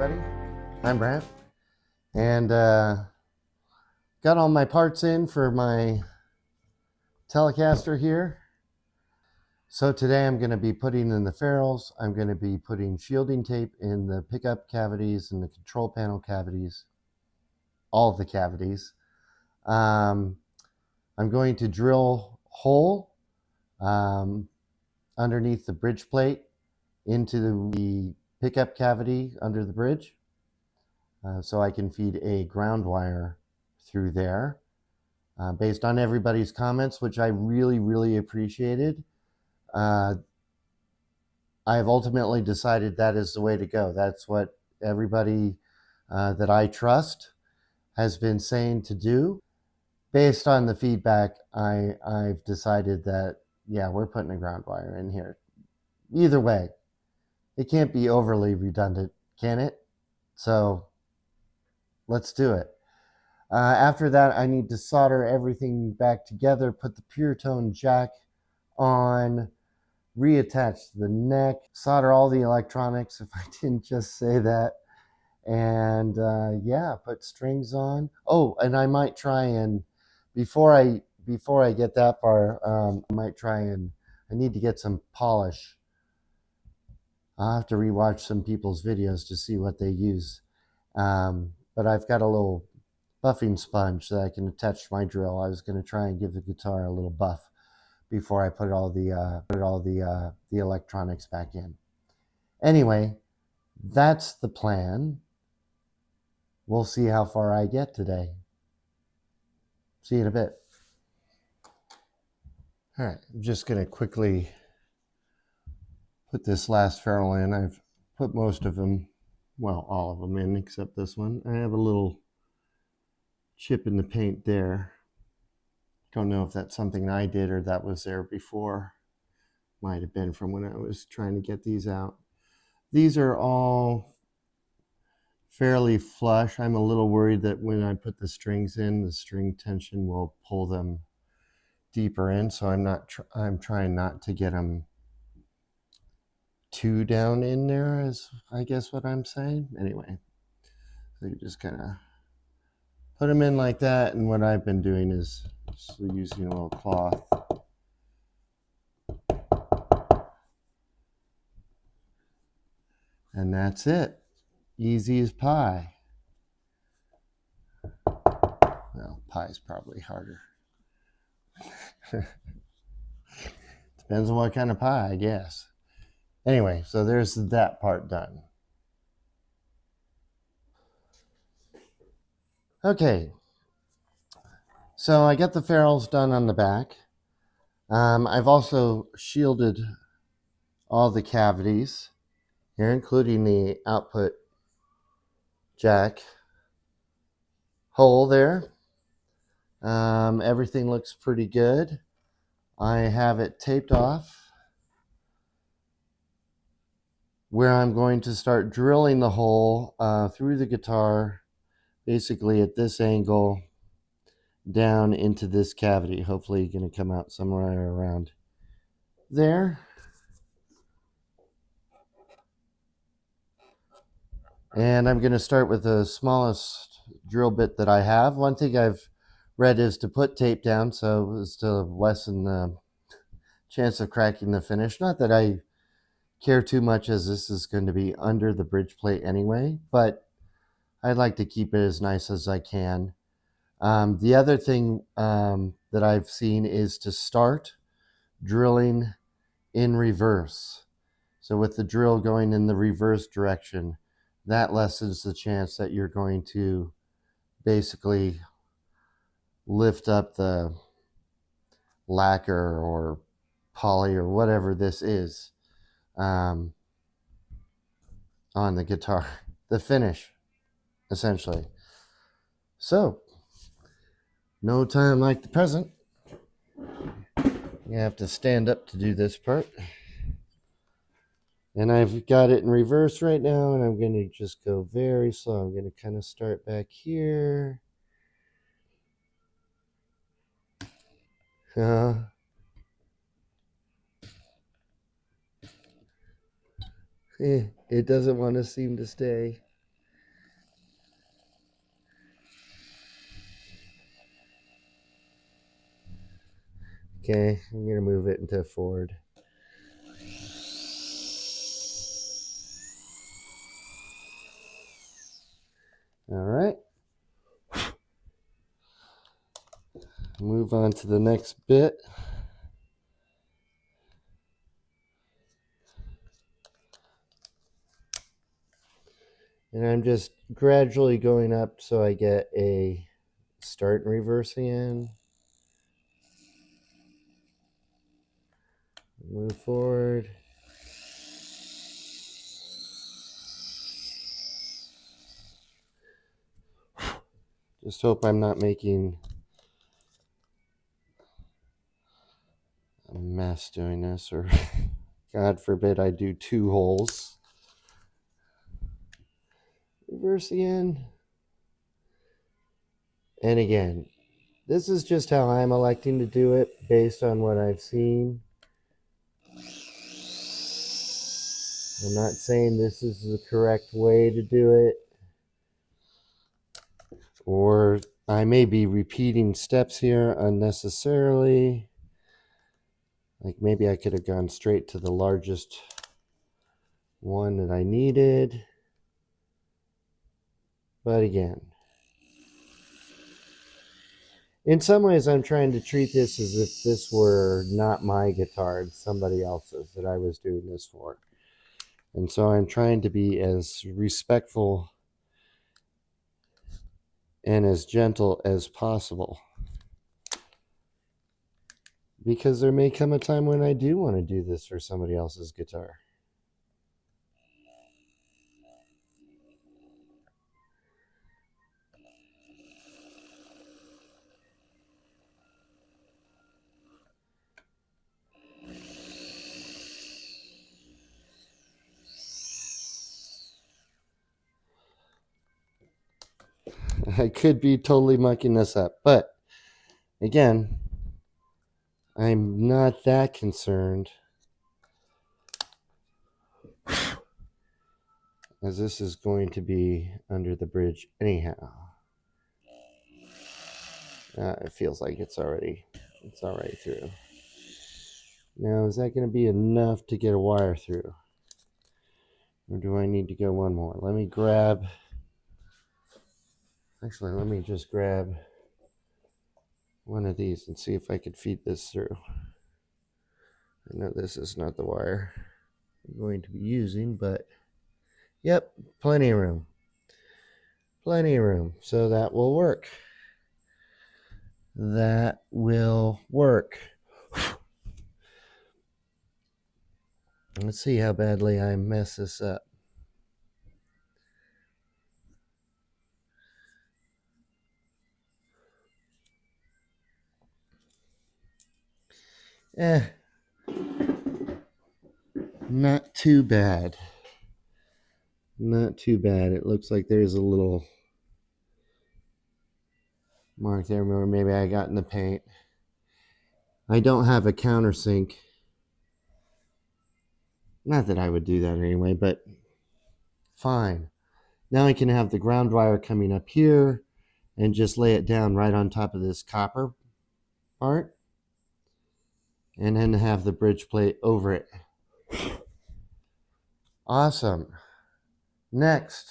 everybody. I'm Brant, and got all my parts in for my Telecaster here. So today I'm going to be putting in the ferrules. I'm going to be putting shielding tape in the pickup cavities and the control panel cavities, all of the cavities. I'm going to drill a hole underneath the bridge plate into the pickup cavity under the bridge. So I can feed a ground wire through there. Based on everybody's comments, which I really appreciated, I've ultimately decided that is the way to go. That's what everybody that I trust has been saying to do. Based on the feedback, I've decided that, yeah, we're putting a ground wire in here. Either way, it can't be overly redundant, can it? So let's do it. After that, I need to solder everything back together, put the pure tone jack on, reattach the neck, solder all the electronics, if I didn't just say that, and yeah, put strings on. Oh, and I might try and, before I get that far, I might try and, I need to get some polish. I'll have to rewatch some people's videos to see what they use. But I've got a little buffing sponge that I can attach to my drill. I was going to try and give the guitar a little buff before I put all the electronics back in. Anyway, that's the plan. We'll see how far I get today. See you in a bit. All right, I'm just going to quickly put this last ferrule in. I've put most of them, well, all of them in except this one. I have a little chip in the paint there. Don't know if that's something I did or that was there before. Might have been from when I was trying to get these out. These are all fairly flush. I'm a little worried that when I put the strings in, the string tension will pull them deeper in. So I'm trying not to get them too down in there, is I guess what I'm saying. Anyway, so you just kind of put them in like that. And what I've been doing is just using a little cloth. And that's it. Easy as pie. Well, pie is probably harder. Depends on what kind of pie, I guess. Anyway, so there's that part done. Okay. So I got the ferrules done on the back. I've also shielded all the cavities here, including the output jack hole there. Everything looks pretty good. I have it taped off where I'm going to start drilling the hole through the guitar, basically at this angle down into this cavity. Hopefully going to come out somewhere around there. And I'm going to start with the smallest drill bit that I have. One thing I've read is to put tape down so as to lessen the chance of cracking the finish. Not that I care too much, as this is going to be under the bridge plate anyway, but I'd like to keep it as nice as I can. The other thing that I've seen is to start drilling in reverse. So with the drill going in the reverse direction, that lessens the chance that you're going to basically lift up the lacquer or poly or whatever this is on the guitar, the finish, essentially. So, no time like the present. You have to stand up to do this part. And I've got it in reverse right now, and I'm going to just go very slow. I'm going to kind of start back here. It doesn't want to seem to stay. Okay, I'm going to move it into forward. All right. Move on to the next bit. And I'm just gradually going up so I get a start and reverse in. Move forward. Just hope I'm not making a mess doing this, or God forbid I do 2 holes. Reverse again. And again, this is just how I'm electing to do it based on what I've seen. I'm not saying this is the correct way to do it, or I may be repeating steps here unnecessarily. Like maybe I could have gone straight to the largest one that I needed. But again, in some ways I'm trying to treat this as if this were not my guitar, it's somebody else's that I was doing this for. And so I'm trying to be as respectful and as gentle as possible. Because there may come a time when I do want to do this for somebody else's guitar. I could be totally mucking this up, but again, I'm not that concerned, as this is going to be under the bridge anyhow. It feels like it's already through. Now, is that going to be enough to get a wire through? Or do I need to go one more? Let me grab... Actually, let me just grab one of these and see if I could feed this through. I know this is not the wire I'm going to be using, but yep, plenty of room. Plenty of room. So that will work. That will work. Let's see how badly I mess this up. Not too bad. Not too bad. It looks like there's a little mark there where maybe I got in the paint. I don't have a countersink. Not that I would do that anyway, but fine. Now I can have the ground wire coming up here and just lay it down right on top of this copper part. And then have the bridge plate over it. Awesome. Next,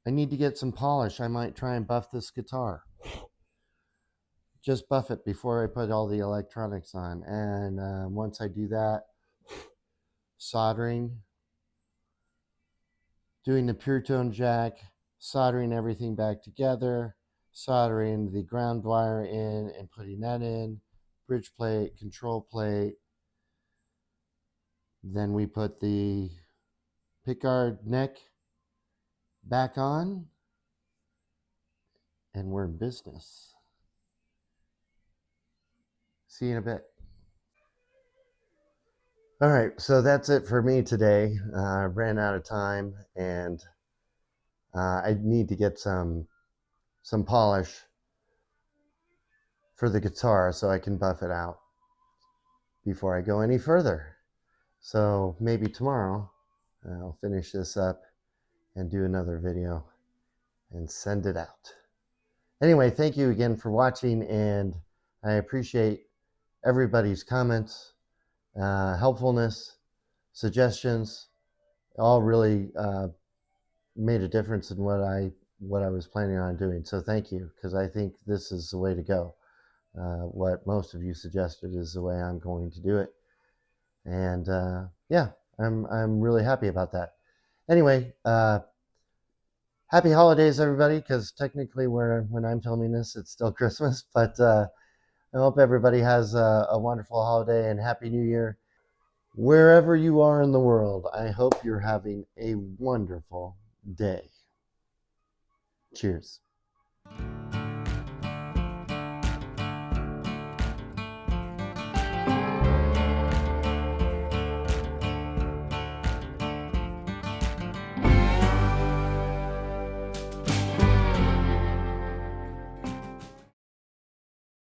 I need to get some polish. I might try and buff this guitar. Just buff it before I put all the electronics on. And once I do that, soldering, doing the pure tone jack, soldering everything back together, soldering the ground wire in and putting that in, bridge plate, control plate. Then we put the pickguard neck back on, and we're in business. See you in a bit. All right, so that's it for me today. I ran out of time, and I need to get some polish for the guitar so I can buff it out before I go any further. So maybe tomorrow I'll finish this up and do another video and send it out. Anyway, thank you again for watching, and I appreciate everybody's comments, helpfulness, suggestions. All really made a difference in what I was planning on doing. So thank you, because I think this is the way to go. What most of you suggested is the way I'm going to do it, and yeah, I'm really happy about that. Anyway, happy holidays, everybody, because technically, when I'm filming this, it's still Christmas. But I hope everybody has a wonderful holiday and Happy New Year. Wherever you are in the world, I hope you're having a wonderful day. Cheers.